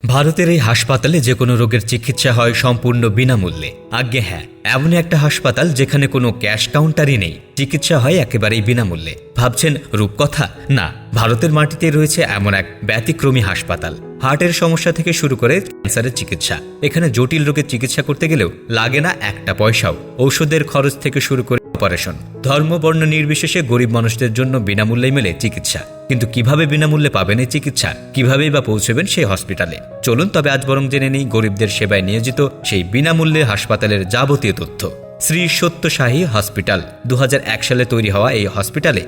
ভারতের এই হাসপাতালে যে কোনো রোগের চিকিৎসা হয় সম্পূর্ণ বিনামূল্যে। আজ্ঞে হ্যাঁ, এমন একটা হাসপাতাল যেখানে কোনো ক্যাশ কাউন্টারই নেই, চিকিৎসা হয় একেবারেই বিনামূল্যে। ভাবছেন রূপকথা? না, ভারতের মাটিতে রয়েছে এমন এক ব্যতিক্রমী হাসপাতাল। হার্টের সমস্যা থেকে শুরু করে ক্যান্সারের চিকিৎসা, এখানে জটিল রোগের চিকিৎসা করতে গেলেও লাগে না একটা পয়সাও। ঔষধের খরচ থেকে শুরু করে অপারেশন, ধর্ম বর্ণ নির্বিশেষে গরিব মানুষদের জন্য বিনামূল্যে মেলে চিকিৎসা। কিন্তু কিভাবে বিনামূল্যে পাবেন এই চিকিৎসা, কিভাবেই বা পৌঁছবেন সেই হসপিটালে? চলুন তবে আজ বরং জেনে নেই গরিবদের সেবায় নিয়োজিত সেই বিনামূল্যে হাসপাতালের যাবতীয় তথ্য। শ্রী সত্যসাহী হসপিটাল 2001 সালে তৈরি হওয়া এই হসপিটালে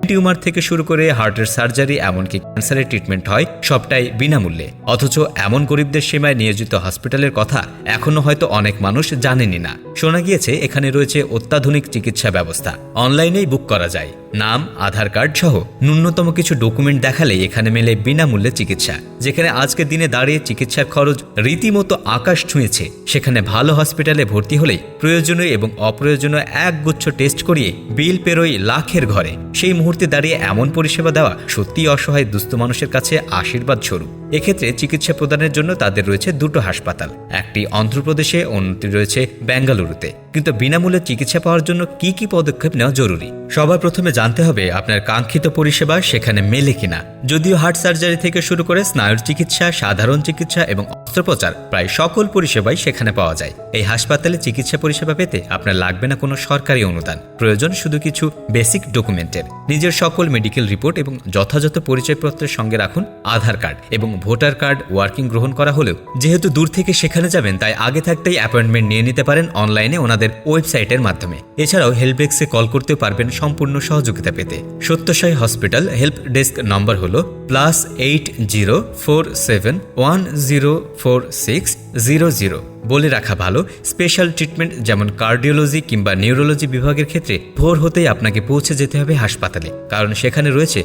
টিউমার থেকে শুরু করে হার্টের সার্জারি এমনকি ক্যান্সারের ট্রিটমেন্ট হয় সবটাই বিনামূল্যে। অথচ এমন গরিবদের সেবায় নিয়োজিত হসপিটালের কথা এখনো হয়তো অনেক মানুষ জানেনই না। শোনা গিয়েছে এখানে রয়েছে অত্যাধুনিক চিকিৎসা ব্যবস্থা, অনলাইনেই বুক করা যায়। নাম, আধার কার্ড সহ ন্যূনতম কিছু ডকুমেন্ট দেখালেই এখানে মেলে বিনামূল্যে চিকিৎসা। যেখানে আজকের দিনে দাঁড়িয়ে চিকিৎসার খরচ রীতিমতো আকাশ ছুঁয়েছে, সেখানে ভালো হসপিটালে ভর্তি হলেই প্রয়োজনীয় এবং অপ্রয়োজনীয় একগুচ্ছ টেস্ট করিয়ে বিল পেরোয় লাখের ঘরে। সেই মুহূর্তে দাঁড়িয়ে এমন পরিষেবা দেওয়া সত্যিই অসহায় দুস্থ মানুষের কাছে আশীর্বাদ স্বরূপ। এক্ষেত্রে চিকিৎসা প্রদানের জন্য তাদের রয়েছে দুটো হাসপাতাল, একটি অন্ধ্রপ্রদেশে, অন্যটি রয়েছে বেঙ্গালুরুতে। কিন্তু বিনামূল্যে চিকিৎসা পাওয়ার জন্য কি কি পদক্ষেপ নেওয়া জরুরি? সবার প্রথমে জানতে হবে আপনার কাঙ্ক্ষিত পরিষেবা সেখানে মেলে কিনা। যদিও হার্ট সার্জারি থেকে শুরু করে স্নায়ুর চিকিৎসা, সাধারণ চিকিৎসা এবং অস্ত্রোপচার প্রায় সকল পরিষেবাই সেখানে পাওয়া যায়। এই হাসপাতালে চিকিৎসা পরিষেবা পেতে আপনার লাগবে না কোনো সরকারি অনুদান, প্রয়োজন শুধু কিছু বেসিক ডকুমেন্টের। নিজের সকল মেডিকেল রিপোর্ট এবং যথাযথ পরিচয়পত্রের সঙ্গে রাখুন আধার কার্ড এবং ভোটার কার্ড। ওয়ার্কিং গ্রহণ করা হলেও যেহেতু দূর থেকে সেখানে যাবেন, তাই আগে থাকতেই অ্যাপয়েন্টমেন্ট নিয়ে নিতে পারেন অনলাইনে ওনাদের ওয়েবসাইটের মাধ্যমে। এছাড়াও হেল্প ডেস্কে কল করতেও পারবেন সম্পূর্ণ সহযোগিতা পেতে। সত্যসাই হসপিটাল হেল্প ডেস্ক নম্বর হল +8047104600। বলে রাখা ভালো, স্পেশাল ট্রিটমেন্ট যেমন কার্ডিওলজি কিংবা নিউরোলজি বিভাগের ক্ষেত্রে ভোর হতেই আপনাকে পৌঁছে যেতে হবে হাসপাতালে, কারণ সেখানে রয়েছে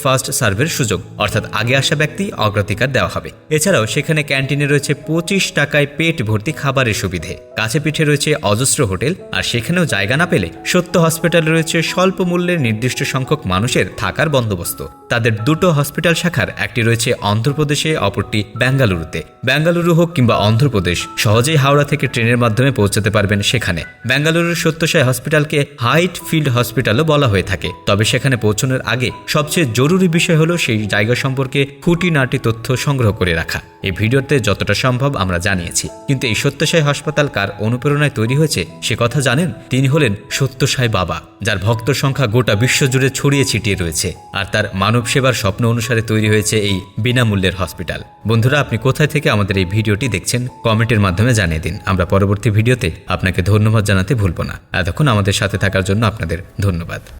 ফার্স্ট সার্ভের সুযোগ, অর্থাৎ আগে আসা ব্যক্তি অগ্রাধিকার দেওয়া হবে। এছাড়াও সেখানে ক্যান্টিনে রয়েছে 25 টাকায় পেট ভর্তি খাবারের সুবিধে। কাছে পিঠে রয়েছে অজস্র হোটেল, আর সেখানেও জায়গা না পেলে সত্য হসপিটালে রয়েছে স্বল্প মূল্যের নির্দিষ্ট সংখ্যক মানুষের থাকার বন্দোবস্ত। তাদের দুটো হসপিটাল শাখার, একটি রয়েছে অন্ধ্রপ্রদেশে, অপরটি বেঙ্গালুরুতে। বেঙ্গালুরু হোক কিংবা অন্ধ্রপ্রদেশ, সহজেই হাওড়া থেকে ট্রেনের মাধ্যমে পৌঁছতে পারবেন সেখানে। বেঙ্গালুরুর সত্যসাই হসপিটালকে হাইট ফিল্ড হসপিটালও বলা হয়ে থাকে। তবে সেখানে পৌঁছানোর আগে সবচেয়ে জরুরি বিষয় হলো সেই জায়গা সম্পর্কে খুঁটিনাটি তথ্য সংগ্রহ করে রাখা। এই ভিডিওতে যতটা সম্ভব আমরা জানিয়েছি, কিন্তু এই সত্যসাই হাসপাতাল কার অনুপ্রেরণায় তৈরি হয়েছে সে কথা জানেন? তিনি হলেন সত্যসাই বাবা, যার ভক্ত সংখ্যা গোটা বিশ্বজুড়ে ছড়িয়ে ছিটিয়ে রয়েছে। আর তার মানব সেবার স্বপ্ন অনুসারে তৈরি হয়েছে এই বিনামূল্যের হসপিটাল। বন্ধুরা, আপনি কোথায় থেকে আমাদের এই ভিডিওটি দেখছেন কমেন্টের মাধ্যমে জানিয়ে দিন। আমরা পরবর্তী ভিডিওতে আপনাকে ধন্যবাদ জানাতে ভুলব না। এতক্ষণ আমাদের সাথে থাকার জন্য আপনাদের ধন্যবাদ।